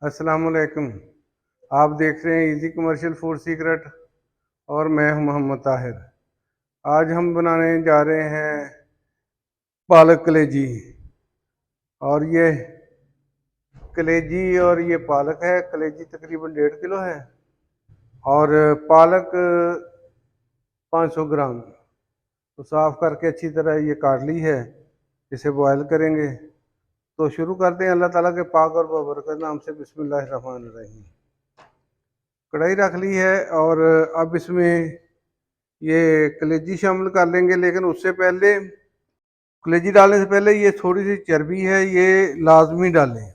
अस्सलाम वालेकुम। आप देख रहे हैं इजी कमर्शियल फूड सीक्रेट और मैं हूं मोहम्मद ताहिर। आज हम बनाने जा रहे हैं पालक कलेजी। और ये कलेजी और ये पालक है। कलेजी तकरीबन 1.5 किलो है और पालक 500 ग्राम। तो साफ़ करके अच्छी तरह ये काट ली है। इसे बॉयल करेंगे। तो शुरू करते हैं अल्लाह ताला के पाक और बरकत नाम से। बिस्मिल्लाहिर्रहमानिर्रहीम। कढ़ाई रख ली है और अब इसमें ये कलेजी शामिल कर लेंगे, लेकिन उससे पहले कलेजी डालने से पहले ये थोड़ी सी चर्बी है, ये लाजमी डालें।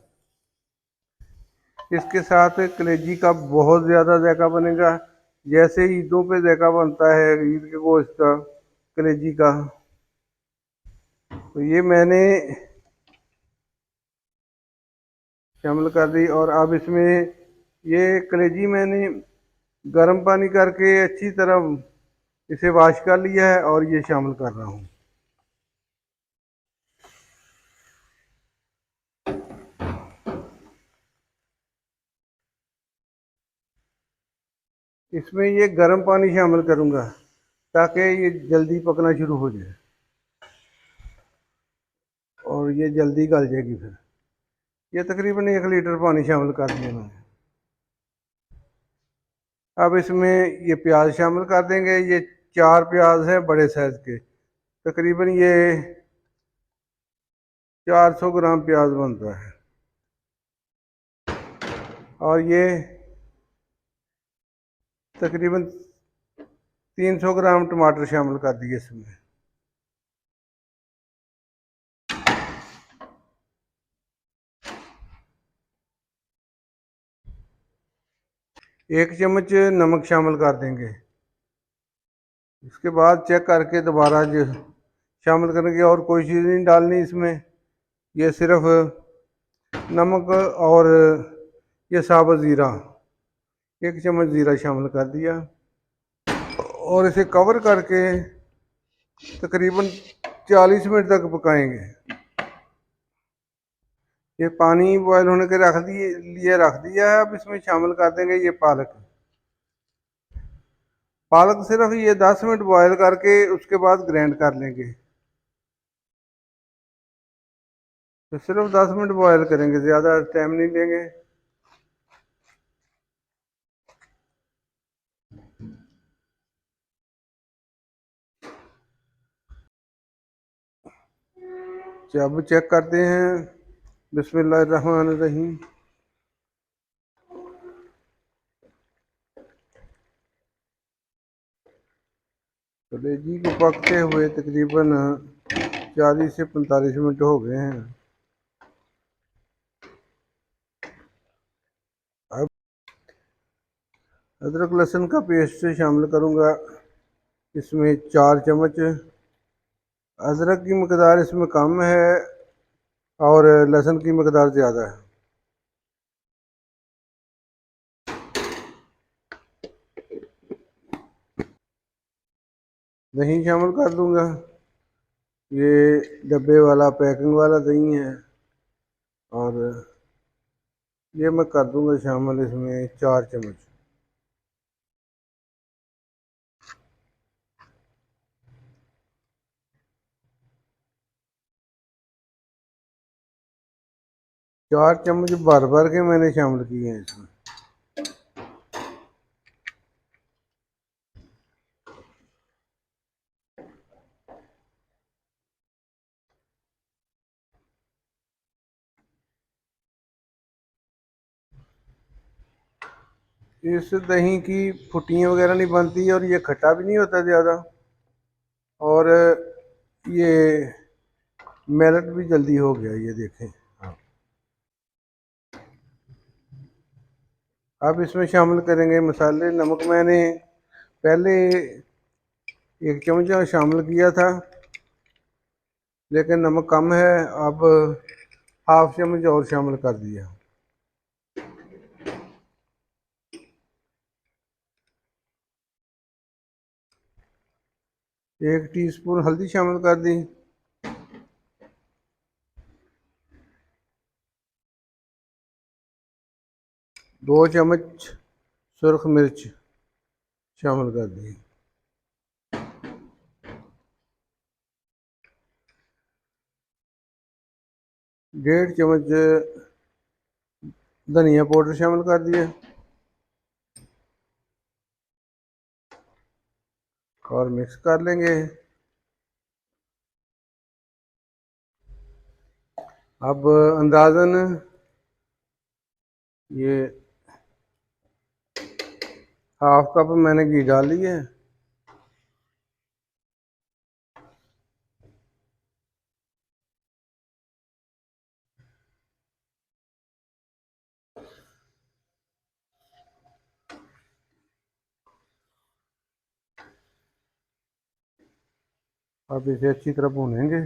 इसके साथ कलेजी का बहुत ज़्यादा जायका बनेगा, जैसे ईदों पे जायका बनता है ईद के गोश्त का, कलेजी का। तो ये मैंने शामिल कर दी और अब इसमें ये कलेजी मैंने गर्म पानी करके अच्छी तरह इसे वॉश कर लिया है और ये शामिल कर रहा हूँ। इसमें ये गर्म पानी शामिल करूँगा ताकि ये जल्दी पकना शुरू हो जाए और ये जल्दी गल जाएगी। फिर ये तकरीबन 1 लीटर पानी शामिल कर दिया मैंने। अब इसमें ये प्याज शामिल कर देंगे। ये 4 प्याज है बड़े साइज़ के, तकरीबन ये 400 ग्राम प्याज बनता है। और ये तकरीबन 300 ग्राम टमाटर शामिल कर दिए इसमें। एक चम्मच नमक शामिल कर देंगे। इसके बाद चेक करके दोबारा जो शामिल करेंगे और कोई चीज़ नहीं डालनी इसमें। ये सिर्फ नमक और ये साबुत ज़ीरा, 1 चम्मच ज़ीरा शामिल कर दिया और इसे कवर करके तकरीबन 40 मिनट तक पकाएंगे। ये पानी बॉयल होने के लिए रख दिया है। अब इसमें शामिल कर देंगे ये पालक। पालक सिर्फ ये 10 मिनट बॉयल करके उसके बाद ग्राइंड कर लेंगे। तो सिर्फ 10 मिनट बॉयल करेंगे, ज़्यादा टाइम नहीं लेंगे। अब चेक करते हैं। बिस्मिल्लाहिर्रहमानिर्रहीम। कलेजी को पकते हुए तकरीबन 40 से 45 मिनट हो गए हैं। अब अदरक लहसुन का पेस्ट शामिल करूँगा इसमें 4 चम्मच। अदरक की मकदार इसमें कम है और लहसुन की मकदार ज़्यादा है। दही शामिल कर दूँगा। ये डब्बे वाला पैकिंग वाला दही है और ये मैं कर दूँगा शामिल इसमें 4 चम्मच। चार चम्मच भर भर के मैंने शामिल किए हैं इसमें। इस दही की फुटियाँ वगैरह नहीं बनती और ये खट्टा भी नहीं होता ज़्यादा, और ये मेल्ट भी जल्दी हो गया, ये देखें। हाँ। अब इसमें शामिल करेंगे मसाले। नमक मैंने पहले 1 चम्मच शामिल किया था, लेकिन नमक कम है। अब हाफ चम्मच और शामिल कर दिया। 1 टीस्पून हल्दी शामिल कर दी। 2 चम्मच सुरख मिर्च शामिल कर दी। 1.5 चम्मच धनिया पाउडर शामिल कर दिया और मिक्स कर लेंगे। अब अंदाज़न ये हाफ कप मैंने घी डाल ली है। अब इसे अच्छी तरह भूनेंगे।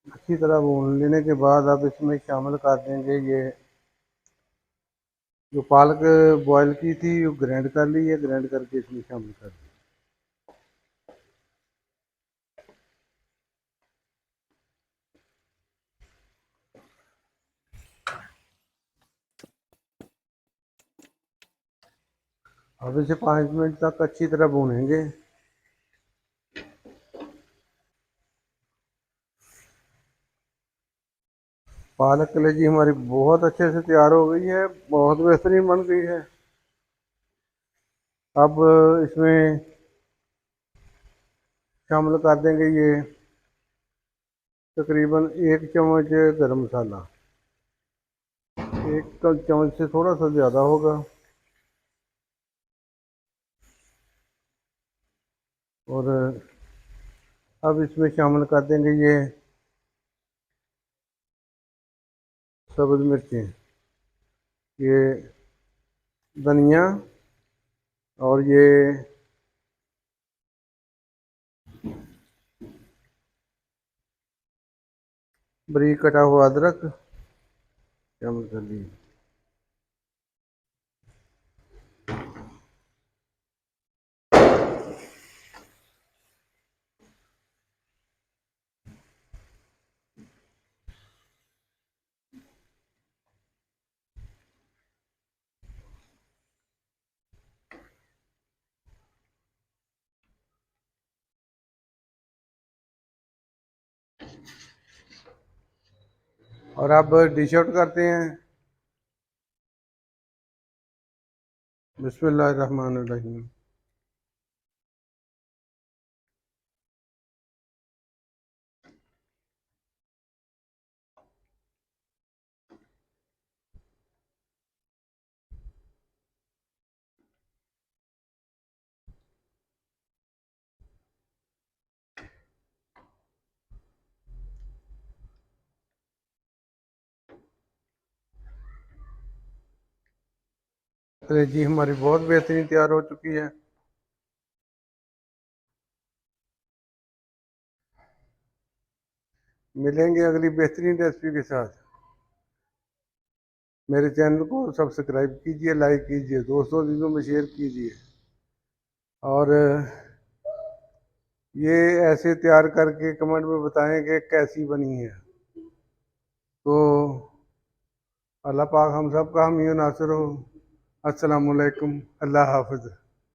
अच्छी तरह भून लेने के बाद अब इसमें शामिल कर देंगे ये जो पालक बॉयल की थी, वो ग्राइंड कर ली है, ग्राइंड करके इसमें शामिल कर दी। अब इसे 5 मिनट तक अच्छी तरह भूनेंगे। पालक कलेजी हमारी बहुत अच्छे से तैयार हो गई है, बहुत बेहतरीन बन गई है। अब इसमें शामिल कर देंगे ये तकरीबन 1 चम्मच गरम मसाला। 1 चम्मच से थोड़ा सा ज़्यादा होगा। और अब इसमें शामिल कर देंगे ये सब्ज़ मिर्चें, ये धनिया और ये बारीक कटा हुआ अदरक शामिल कर लीजिए। और अब डिश आउट करते हैं। बिस्मिल्लाहिर्रहमानिर्रहीम। कलेजी हमारी बहुत बेहतरीन तैयार हो चुकी है। मिलेंगे अगली बेहतरीन रेसिपी के साथ। मेरे चैनल को सब्सक्राइब कीजिए, लाइक कीजिए, दोस्तों चीज़ों में शेयर कीजिए। और ये ऐसे तैयार करके कमेंट में बताएं कि कैसी बनी है। तो अल्लाह पाक हम सब का हामी नासिर हो। अस्सलामुअलैकुम, अल्लाह हाफ़िज़।